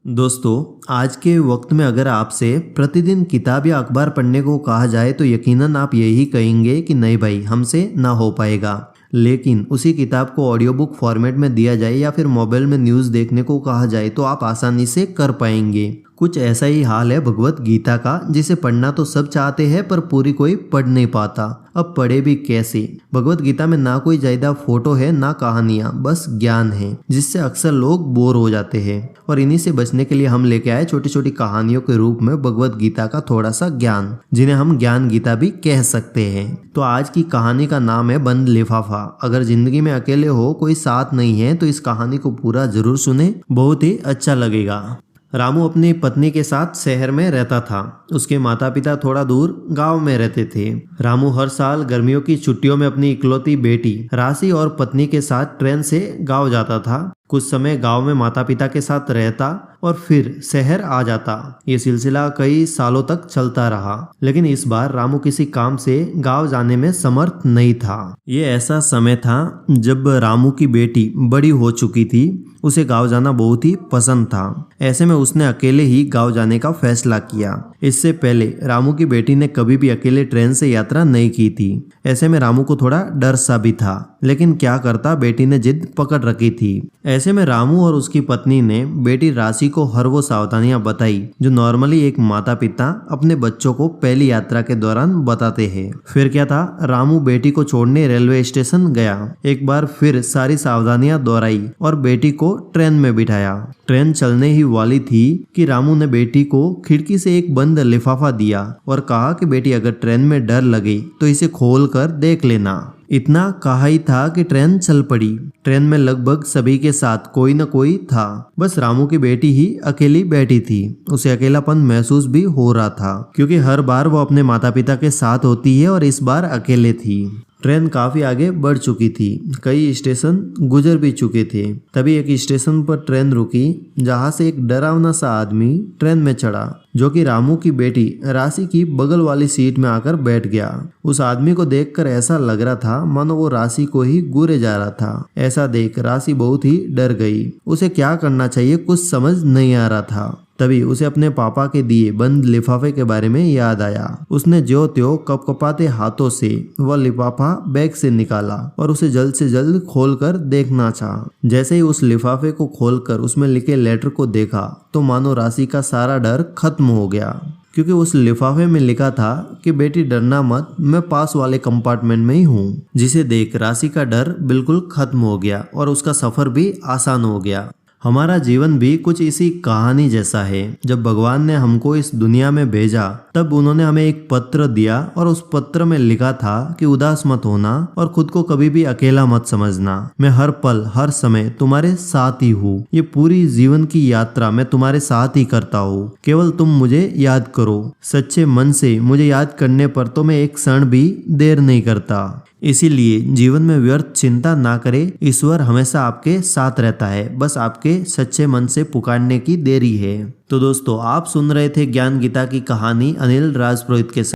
दोस्तों, आज के वक्त में अगर आपसे प्रतिदिन किताब या अखबार पढ़ने को कहा जाए तो यकीनन आप यही कहेंगे कि नहीं भाई, हमसे ना हो पाएगा। लेकिन उसी किताब को ऑडियो बुक फॉर्मेट में दिया जाए या फिर मोबाइल में न्यूज़ देखने को कहा जाए तो आप आसानी से कर पाएंगे। कुछ ऐसा ही हाल है भगवत गीता का, जिसे पढ़ना तो सब चाहते हैं पर पूरी कोई पढ़ नहीं पाता। अब पढ़े भी कैसे? भगवत गीता में ना कोई ज्यादा फोटो है ना कहानियां, बस ज्ञान है, जिससे अक्सर लोग बोर हो जाते हैं। और इन्हीं से बचने के लिए हम लेके आए छोटी छोटी कहानियों के रूप में भगवत गीता का थोड़ा सा ज्ञान, जिन्हें हम ज्ञान गीता भी कह सकते हैं। तो आज की कहानी का नाम है बंद लिफाफा। अगर जिंदगी में अकेले हो, कोई साथ नहीं है, तो इस कहानी को पूरा जरूर सुने, बहुत ही अच्छा लगेगा। रामू अपनी पत्नी के साथ शहर में रहता था। उसके माता पिता थोड़ा दूर गांव में रहते थे। रामू हर साल गर्मियों की छुट्टियों में अपनी इकलौती बेटी राशि और पत्नी के साथ ट्रेन से गांव जाता था। कुछ समय गांव में माता पिता के साथ रहता और फिर शहर आ जाता। ये सिलसिला कई सालों तक चलता रहा, लेकिन इस बार रामू किसी काम से गांव जाने में समर्थ नहीं था। ये ऐसा समय था जब रामू की बेटी बड़ी हो चुकी थी। उसे गांव जाना बहुत ही पसंद था। ऐसे में उसने अकेले ही गांव जाने का फैसला किया। इससे पहले रामू की बेटी ने कभी भी अकेले ट्रेन से यात्रा नहीं की थी। ऐसे में रामू को थोड़ा डर सा भी था, लेकिन क्या करता, बेटी ने जिद पकड़ रखी थी। ऐसे में रामू और उसकी पत्नी ने बेटी राशि को हर वो सावधानियां बताई जो नॉर्मली एक माता पिता अपने बच्चों को पहली यात्रा के दौरान बताते हैं। फिर क्या था, रामू बेटी को छोड़ने रेलवे स्टेशन गया। एक बार फिर सारी सावधानियां दोहराई और बेटी को ट्रेन में बिठाया। ट्रेन चलने ही वाली थी कि रामू ने बेटी को खिड़की से एक बंद लिफाफा दिया और कहा कि बेटी, अगर ट्रेन में डर लगे तो इसे खोल कर देख लेना। इतना कहा ही था कि ट्रेन चल पड़ी। ट्रेन में लगभग सभी के साथ कोई न कोई था, बस रामू की बेटी ही अकेली बैठी थी। उसे अकेलापन महसूस भी हो रहा था, क्योंकि हर बार वो अपने माता पिता के साथ होती है और इस बार अकेले थी। ट्रेन काफी आगे बढ़ चुकी थी, कई स्टेशन गुजर भी चुके थे। तभी एक स्टेशन पर ट्रेन रुकी, जहां से एक डरावना सा आदमी ट्रेन में चढ़ा, जो कि रामू की बेटी राशि की बगल वाली सीट में आकर बैठ गया। उस आदमी को देखकर ऐसा लग रहा था मानो वो राशि को ही घूरे जा रहा था। ऐसा देख राशि बहुत ही डर गई। उसे क्या करना चाहिए कुछ समझ नहीं आ रहा था। तभी उसे अपने पापा के दिए बंद लिफाफे के बारे में याद आया। उसने ज्यों त्यों कपकपाते हाथों से वह लिफाफा बैग से निकाला और उसे जल्द से जल्द खोलकर देखना चाहा। जैसे ही उस लिफाफे को खोलकर उसमें लिखे लेटर को देखा तो मानो राशि का सारा डर खत्म हो गया, क्योंकि उस लिफाफे में लिखा था कि बेटी डरना मत, मैं पास वाले कंपार्टमेंट में ही हूँ। जिसे देख राशि का डर बिल्कुल खत्म हो गया और उसका सफर भी आसान हो गया। हमारा जीवन भी कुछ इसी कहानी जैसा है। जब भगवान ने हमको इस दुनिया में भेजा तब उन्होंने हमें एक पत्र दिया और उस पत्र में लिखा था कि उदास मत होना और खुद को कभी भी अकेला मत समझना। मैं हर पल हर समय तुम्हारे साथ ही हूँ। ये पूरी जीवन की यात्रा मैं तुम्हारे साथ ही करता हूँ। केवल तुम मुझे याद करो। सच्चे मन से मुझे याद करने पर तो मैं एक क्षण भी देर नहीं करता। इसीलिए जीवन में व्यर्थ चिंता ना करें। ईश्वर हमेशा आपके साथ रहता है, बस आपके सच्चे मन से पुकारने की देरी है। तो दोस्तों, आप सुन रहे थे ज्ञान गीता की कहानी अनिल राजपुरोहित के साथ।